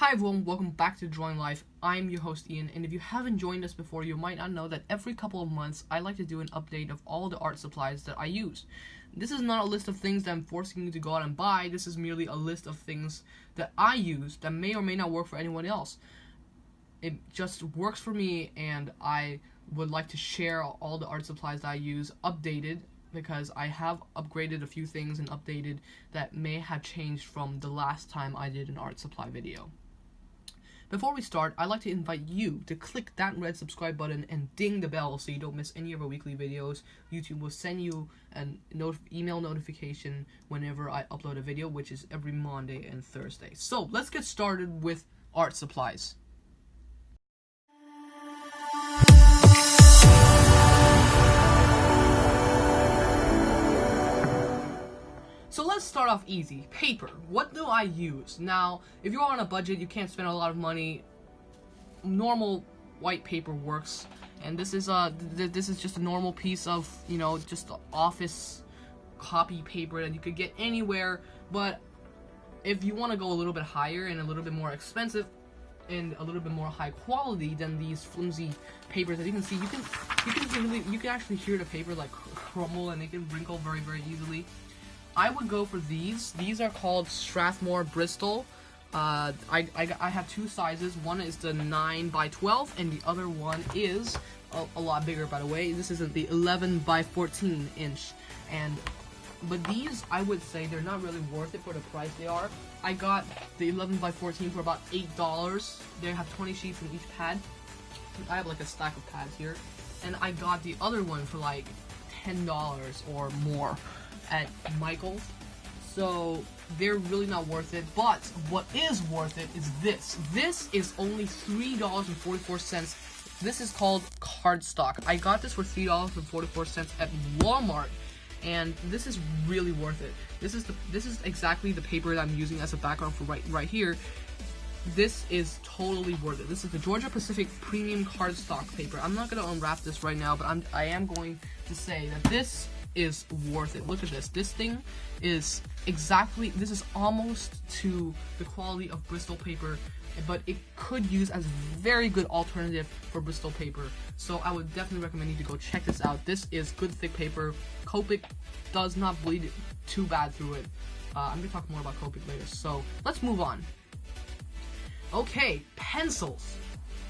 Hi everyone, welcome back to Drawing Life. I'm your host Ian, and if you haven't joined us before, you might not know that every couple of months I like to do an update of all the art supplies that I use. This is not a list of things that I'm forcing you to go out and buy, this is merely a list of things that I use that may or may not work for anyone else. It just works for me, and I would like to share all the art supplies that I use updated, because I have upgraded a few things and updated that may have changed from the last time I did an art supply video. Before we start, I'd like to invite you to click that red subscribe button and ding the bell so you don't miss any of our weekly videos. YouTube will send you an email notification whenever I upload a video, which is every Monday and Thursday. So let's get started with art supplies. So let's start off easy. Paper. What do I use? Now, if you're on a budget, you can't spend a lot of money, normal white paper works. And this is just a normal piece of, just office copy paper that you could get anywhere. But if you want to go a little bit higher and a little bit more expensive and a little bit more high quality than these flimsy papers that you can see, you can actually hear the paper like crumble, and it can wrinkle very, very easily. I would go for these. These are called Strathmore Bristol. I have two sizes. One is the 9x12, and the other one is a lot bigger, by the way. This is the 11x14 inch. But these, I would say, they're not really worth it for the price they are. I got the 11x14 for about $8. They have 20 sheets in each pad. I have like a stack of pads here. And I got the other one for like $10 or more at Michael's, so they're really not worth it. But what is worth it is this. This is only $3.44. This is called cardstock. I got this for $3.44 at Walmart, and this is really worth it. This is exactly the paper that I'm using as a background for right here. This is totally worth it. This is the Georgia Pacific Premium Cardstock paper. I'm not gonna unwrap this right now, but I am going to say that this is worth it. Look at this. This thing is this is almost to the quality of Bristol paper, but it could use as very good alternative for Bristol paper. So I would definitely recommend you to go check this out. This is good thick paper. Copic does not bleed too bad through it. I'm gonna talk more about Copic later. So let's move on. Okay, pencils.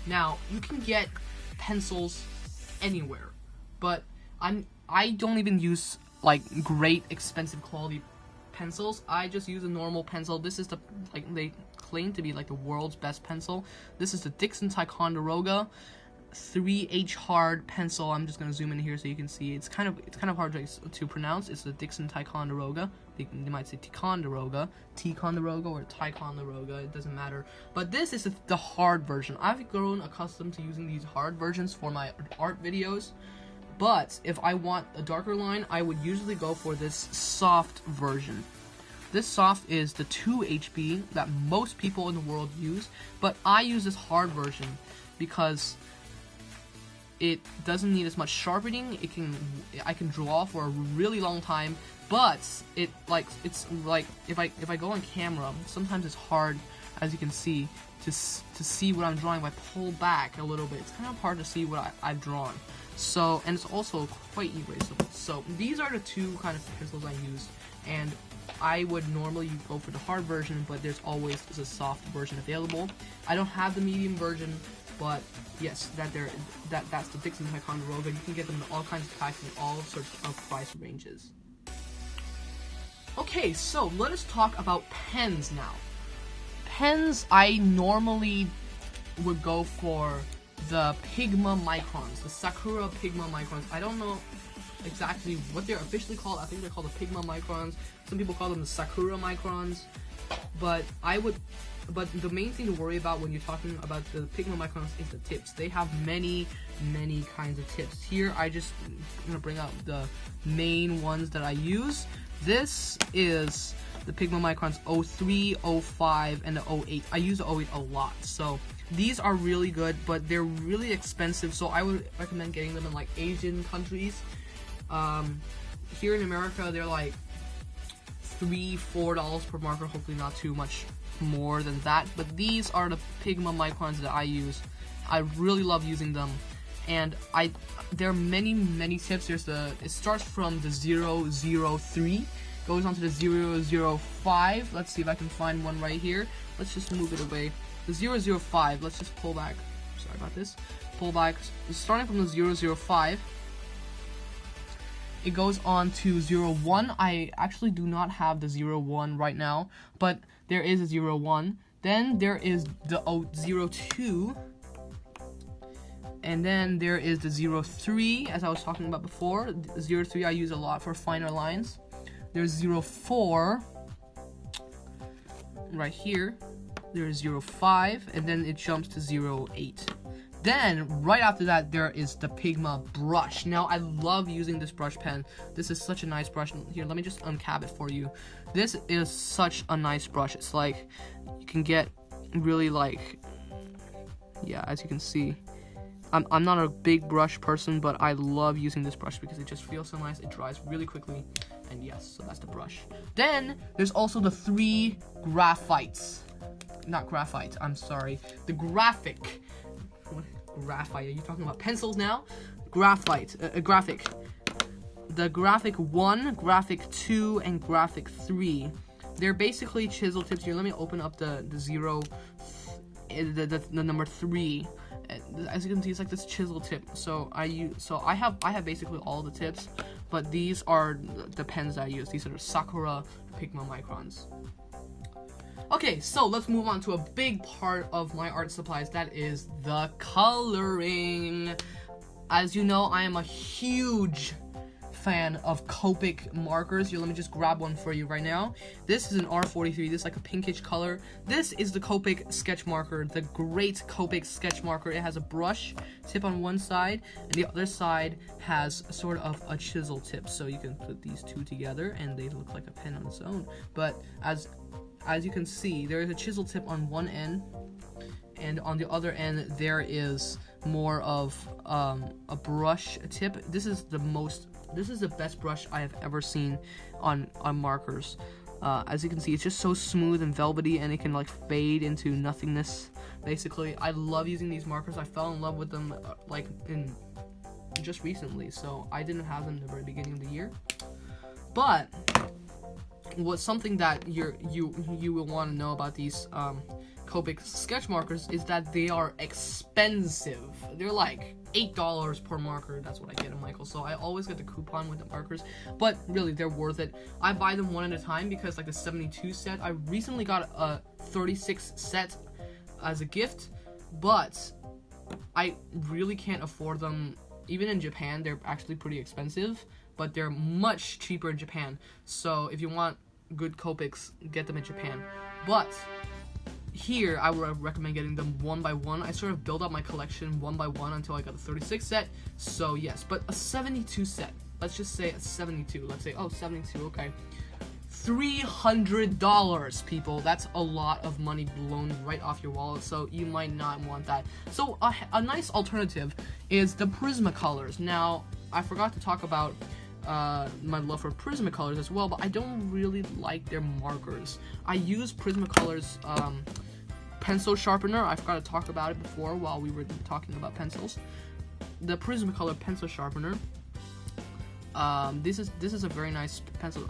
Now you can get pencils anywhere, but I don't even use like great expensive quality pencils. I just use a normal pencil. This is they claim to be like the world's best pencil. This is the Dixon Ticonderoga 3H hard pencil. I'm just gonna zoom in here so you can see. It's kind of hard to pronounce. It's the Dixon Ticonderoga. They might say Ticonderoga, or Ticonderoga. It doesn't matter. But this is the hard version. I've grown accustomed to using these hard versions for my art videos. But if I want a darker line, I would usually go for this soft version. This soft is the 2HB that most people in the world use, but I use this hard version because it doesn't need as much sharpening. I can draw for a really long time, but it's like if I go on camera, sometimes it's hard, as you can see, to see what I'm drawing. If I pull back a little bit, it's kind of hard to see what I've drawn. So, and it's also quite erasable. So these are the two kind of pencils I use, and I would normally go for the hard version, but there's always a soft version available. I don't have the medium version, but yes, that's the Dixon Ticonderoga. You can get them in all kinds of packs in all sorts of price ranges. Okay, so let us talk about pens now. Pens, I normally would go for the Pigma Microns, the Sakura Pigma Microns. I don't know exactly what they're officially called. I think they're called the Pigma Microns. Some people call them the Sakura Microns. But the main thing to worry about when you're talking about the Pigma Microns is the tips. They have many kinds of tips. Here, I'm gonna bring out the main ones that I use. This is the Pigma Microns 03, 05, and the 08. I use the 08 a lot, so these are really good, but they're really expensive, so I would recommend getting them in like Asian countries. Here in America, they're like $3-4 per marker, hopefully not too much more than that, but these are the Pigma Microns that I use. I really love using them, and there are many tips. It starts from the 003, goes on to the 005. Let's see if I can find one right here. Let's just move it away. The 005, let's just pull back. Sorry about this. Pull back. Starting from the 005, it goes on to 01. I actually do not have the 01 right now, but there is a 01. Then there is the 02. And then there is the 03, as I was talking about before. The 03 I use a lot for finer lines. There's 04 right here. There's 05, and then it jumps to 08. Then, right after that, there is the Pigma brush. Now, I love using this brush pen. This is such a nice brush. Here, let me just uncap it for you. This is such a nice brush. It's like, you can get really like, yeah, as you can see. I'm not a big brush person, but I love using this brush because it just feels so nice. It dries really quickly, and yes, so that's the brush. Then, there's also the 3 graphites. Not graphite, I'm sorry. The graphic. What? Graphite? Are you talking about pencils now? Graphite. Graphic. The graphic 1, graphic 2, and graphic 3. They're basically chisel tips here. Let me open up the number 3. As you can see, it's like this chisel tip. So I have basically all the tips, but these are the pens that I use. These are the Sakura Pigma Microns. Okay, so let's move on to a big part of my art supplies. That is the coloring. As you know, I am a huge fan of Copic markers. Here, let me just grab one for you right now. This is an R43. This is like a pinkish color. This is the Copic sketch marker, the great Copic sketch marker. It has a brush tip on one side, and the other side has sort of a chisel tip. So you can put these two together, and they look like a pen on its own. But as you can see, there is a chisel tip on one end, and on the other end there is more of a brush tip. This is the best brush I have ever seen on markers. As you can see, it's just so smooth and velvety, and it can like fade into nothingness. Basically, I love using these markers. I fell in love with them like in just recently, so I didn't have them in the very beginning of the year. But what's something that you will want to know about these Copic sketch markers is that they are expensive. They're like $8 per marker. That's what I get at Michael. So I always get the coupon with the markers, but really they're worth it. I buy them one at a time because like the 72 set, I recently got a 36 set as a gift, but I really can't afford them. Even in Japan, they're actually pretty expensive, but they're much cheaper in Japan. So if you want good Copics, get them in Japan. But here, I would recommend getting them one by one. I sort of build up my collection one by one until I got the 36 set. So yes, but a 72 set. Let's just say a 72. Let's say, oh, 72, okay. $300, people. That's a lot of money blown right off your wallet, so you might not want that. So a nice alternative is the Prismacolors. Now, I forgot to talk about my love for Prismacolors as well, but I don't really like their markers. I use Prismacolors pencil sharpener. I forgot to talk about it before while we were talking about pencils. The Prismacolor pencil sharpener. This is a very nice pencil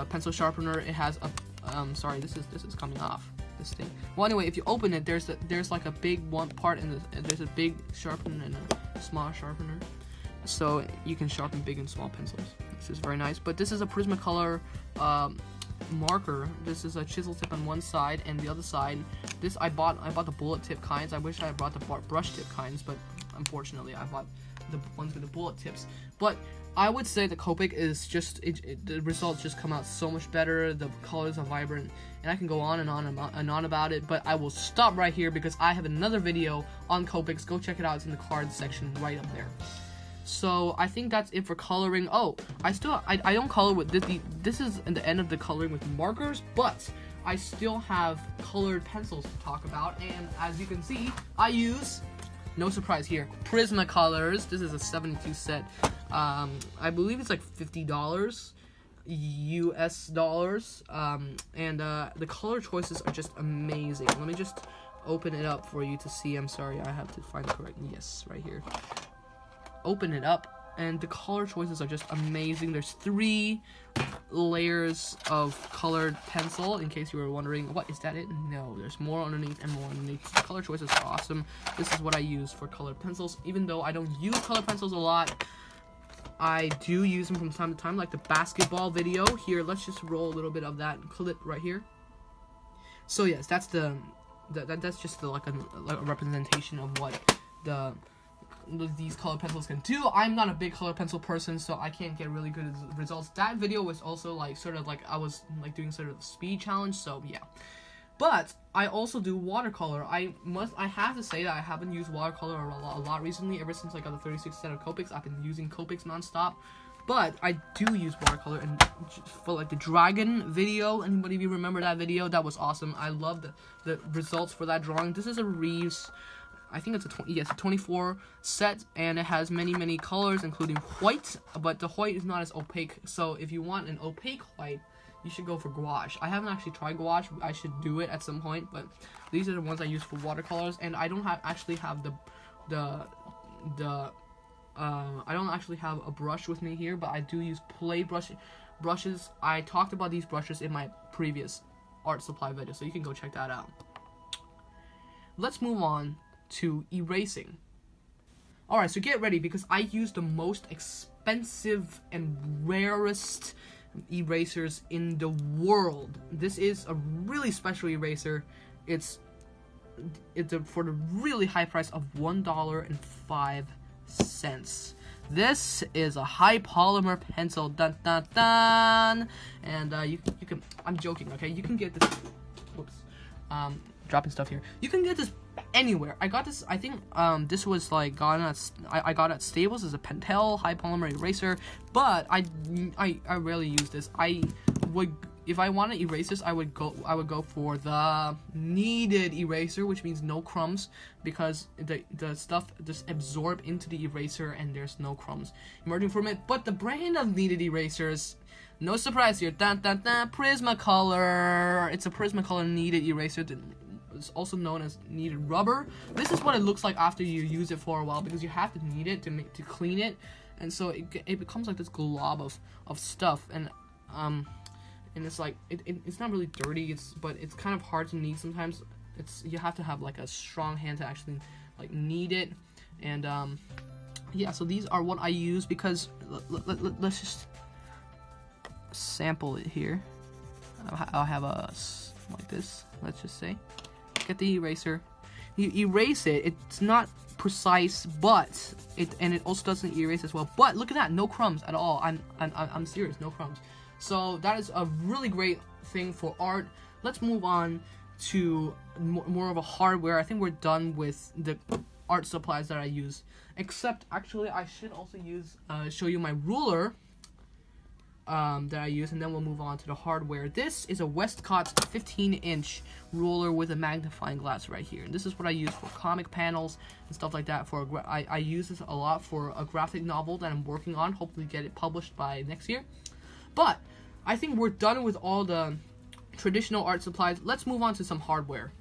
pencil sharpener. It has a sorry, this is coming off. This thing. Well, anyway, if you open it, there's like a big one part, and there's a big sharpener and a small sharpener. So you can sharpen big and small pencils. This is very nice. But this is a Prismacolor marker. This is a chisel tip on one side, and the other side, this I bought the bullet tip kinds. I wish I had brought the brush tip kinds, but unfortunately I bought the ones with the bullet tips. But I would say the Copic is just the results just come out so much better. The colors are vibrant, and I can go on and on and on about it, but I will stop right here because I have another video on Copics. Go check it out. It's in the cards section right up there. So I think that's it for coloring. Oh, I don't color with this is the end of the coloring with markers, but I still have colored pencils to talk about, and as you can see, I use, no surprise here, Prismacolors. This is a 72 set. I believe it's like $50. US dollars. And the color choices are just amazing. Let me just open it up for you to see. I'm sorry, I have to find the correct, yes, right here. Open it up, and the color choices are just amazing. There's 3 layers of colored pencil, in case you were wondering, what, is that it? No, there's more underneath and more underneath. The color choices are awesome. This is what I use for colored pencils. Even though I don't use colored pencils a lot, I do use them from time to time, like the basketball video. Here, let's just roll a little bit of that clip right here. So yes, that's that's just like a representation of what these colored pencils can do. I'm not a big colored pencil person, so I can't get really good results. That video was also like sort of like I was like doing sort of a speed challenge, so yeah. But I also do watercolor. I have to say that I haven't used watercolor a lot recently. Ever since I got the 36 set of Copics, I've been using Copics nonstop. But I do use watercolor, and for like the dragon video, anybody of you remember that video? That was awesome. I loved the results for that drawing. This is a Reeves, I think it's a 24 set, and it has many colors, including white, but the white is not as opaque. So if you want an opaque white, you should go for gouache. I haven't actually tried gouache. I should do it at some point, but these are the ones I use for watercolors, and I don't actually have I don't actually have a brush with me here, but I do use play brushes. I talked about these brushes in my previous art supply video, so you can go check that out. Let's move on to erasing. Alright, so get ready, because I use the most expensive and rarest erasers in the world. This is a really special eraser. It's for the really high price of $1.05. This is a high polymer pencil, dun dun dun, and you can, I'm joking, okay, you can get this, whoops, dropping stuff here, you can get this anywhere. I got this, I think this was like I got it at Staples as a Pentel high polymer eraser, but I rarely use this. I would, if I want to erase this, I would go for the kneaded eraser, which means no crumbs, because the stuff just absorb into the eraser and there's no crumbs emerging from it. But the brand of kneaded erasers, no surprise here, dun dun dun, Prismacolor. It's a Prismacolor kneaded eraser. It's also known as kneaded rubber. This is what it looks like after you use it for a while, because you have to knead it to clean it, and so it becomes like this glob of stuff, and it's like it's not really dirty, but it's kind of hard to knead sometimes. You have to have like a strong hand to actually like knead it, and yeah, so these are what I use, because let's just sample it here. I'll have a like this, let's just say. Get the eraser, you erase it. It's not precise, but it also doesn't erase as well. But look at that, no crumbs at all. I'm serious, no crumbs. So that is a really great thing for art. Let's move on to more of a hardware. I think we're done with the art supplies that I use. Except, actually, I should also show you my ruler that I use, and then we'll move on to the hardware. This is a Westcott 15-inch ruler with a magnifying glass right here. And this is what I use for comic panels and stuff like that. I use this a lot for a graphic novel that I'm working on. Hopefully get it published by next year. But I think we're done with all the traditional art supplies. Let's move on to some hardware.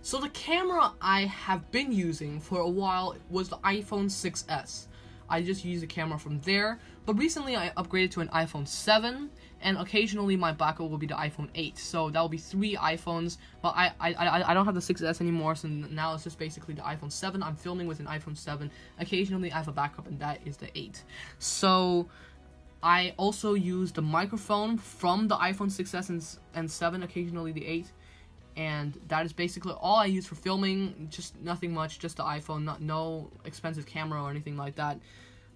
So the camera I have been using for a while was the iPhone 6s. I just use the camera from there, but recently I upgraded to an iPhone 7, and occasionally my backup will be the iPhone 8. So that will be 3 iPhones, but I don't have the 6s anymore, so now it's just basically the iPhone 7. I'm filming with an iPhone 7. Occasionally I have a backup, and that is the 8. So I also use the microphone from the iPhone 6s and 7, occasionally the 8. And that is basically all I use for filming, just nothing much, just the iPhone, no expensive camera or anything like that.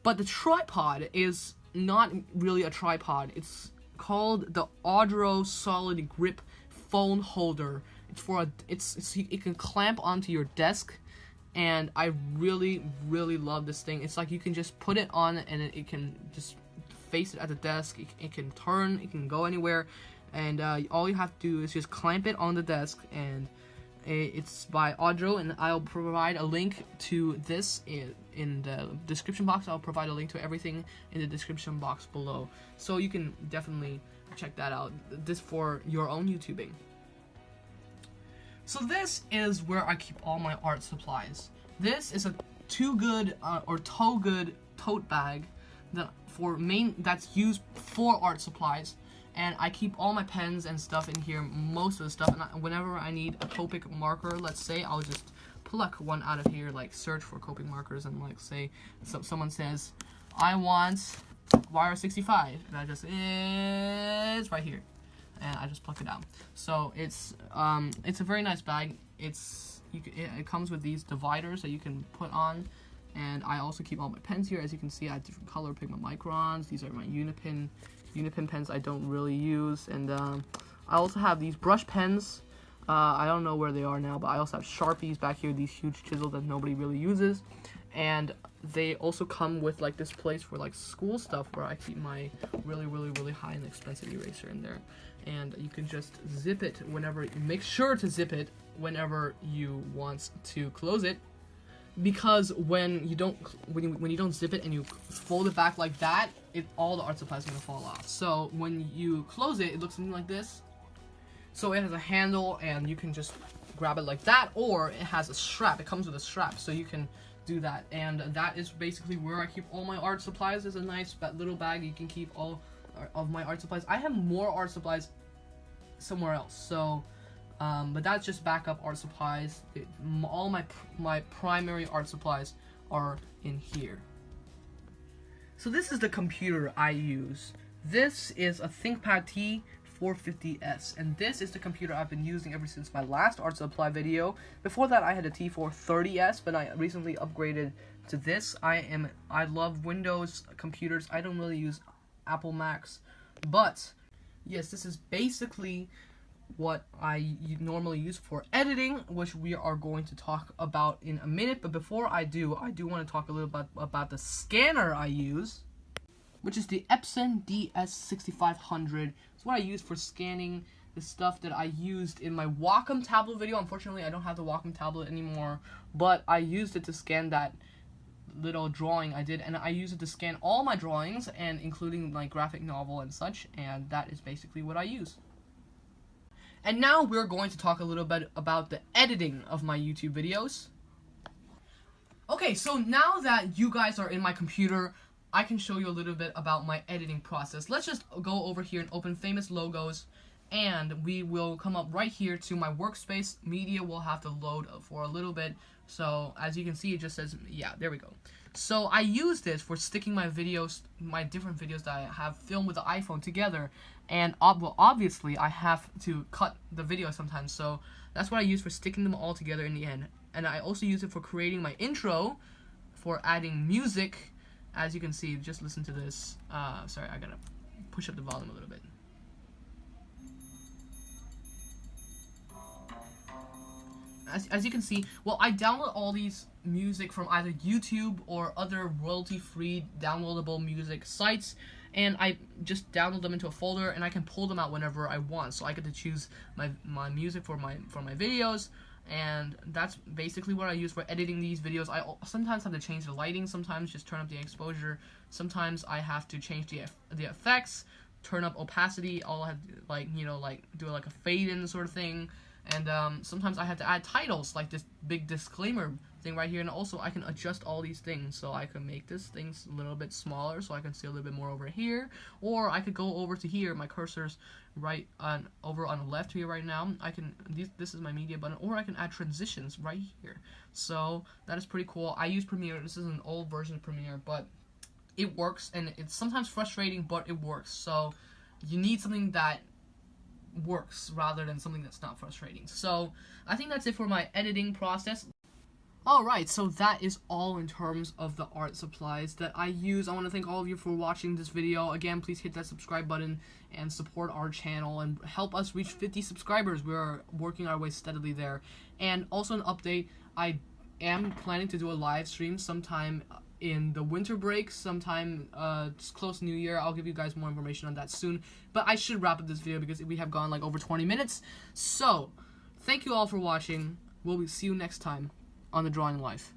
But the tripod is not really a tripod. It's called the Audro Solid Grip Phone Holder. It can clamp onto your desk, and I really love this thing. It's like you can just put it on and it can just face it at the desk. It can turn, it can go anywhere. And all you have to do is just clamp it on the desk, and It's by Audro, and I'll provide a link to this in the description box. I'll provide a link to everything in the description box below, so you can definitely check that out. This for your own YouTubing. So this is where I keep all my art supplies. This is a Too Good or Toe Good tote bag that's used for art supplies. And I keep all my pens and stuff in here, most of the stuff, and whenever I need a Copic marker, let's say, I'll just pluck one out of here, like search for Copic markers, and like say, someone says, I want YR65, and I just, it's right here, and I just pluck it out. So it's a very nice bag. It comes with these dividers that you can put on, and I also keep all my pens here. As you can see, I have different color Pigma Microns. These are my Unipin pens I don't really use, and I also have these brush pens. I don't know where they are now, but I also have Sharpies back here, these huge chisels that nobody really uses, and they also come with like this place for like school stuff where I keep my really high and expensive eraser in there, and you can just zip it whenever. Make sure to zip it whenever you want to close it, because when you don't zip it and you fold it back like that, all the art supplies are gonna fall off. So when you close it, it looks something like this. So it has a handle, and you can just grab it like that, or it has a strap. It comes with a strap, so you can do that. And that is basically where I keep all my art supplies. It's a nice little bag. You can keep all of my art supplies. I have more art supplies somewhere else, so. But that's just backup art supplies. All my primary art supplies are in here. So this is the computer I use. This is a ThinkPad T450S, and this is the computer I've been using ever since my last art supply video. Before that, I had a T430S, but I recently upgraded to this. I love Windows computers. I don't really use Apple Macs, but yes, this is basically what I normally use for editing, which we are going to talk about in a minute. But before I do want to talk a little bit about the scanner I use, which is the Epson DS6500. It's what I use for scanning the stuff that I used in my Wacom tablet video. Unfortunately, I don't have the Wacom tablet anymore, but I used it to scan that little drawing I did, and I use it to scan all my drawings, and including like graphic novel and such, and that is basically what I use. And now we're going to talk a little bit about the editing of my YouTube videos. Okay, so now that you guys are in my computer, I can show you a little bit about my editing process. Let's just go over here and open Famous Logos, and we will come up right here to my workspace. Media will have to load for a little bit. So as you can see, it just says, yeah, there we go. So I use this for sticking my videos, my different videos that I have filmed with the iPhone together, and well, obviously I have to cut the video sometimes, so that's what I use for sticking them all together in the end. And I also use it for creating my intro, for adding music. As you can see, just listen to this. Sorry, I gotta push up the volume a little bit. As you can see, well, I download all these music from either YouTube or other royalty-free downloadable music sites, and I just download them into a folder, and I can pull them out whenever I want. So I get to choose my music for my videos, and that's basically what I use for editing these videos. I sometimes have to change the lighting, sometimes just turn up the exposure, sometimes I have to change the effects, turn up opacity. I'll have to, like, you know, like do like a fade-in sort of thing. And sometimes I have to add titles, like this big disclaimer thing right here, and also I can adjust all these things, so I can make this thing a little bit smaller, so I can see a little bit more over here, or I could go over to here. My cursor's right over on the left here right now. I can this is my media button, or I can add transitions right here. So that is pretty cool. I use Premiere. This is an old version of Premiere, but it works, and it's sometimes frustrating, but it works. So you need something that works rather than something that's not frustrating. So I think that's it for my editing process. Alright, so that is all in terms of the art supplies that I use. I want to thank all of you for watching this video. Again, please hit that subscribe button and support our channel and help us reach 50 subscribers. We are working our way steadily there. And also an update, I am planning to do a live stream sometime in the winter break, sometime close to New Year. I'll give you guys more information on that soon. But I should wrap up this video because we have gone like over 20 minutes. So Thank you all for watching. We'll see you next time on The Drawing Life.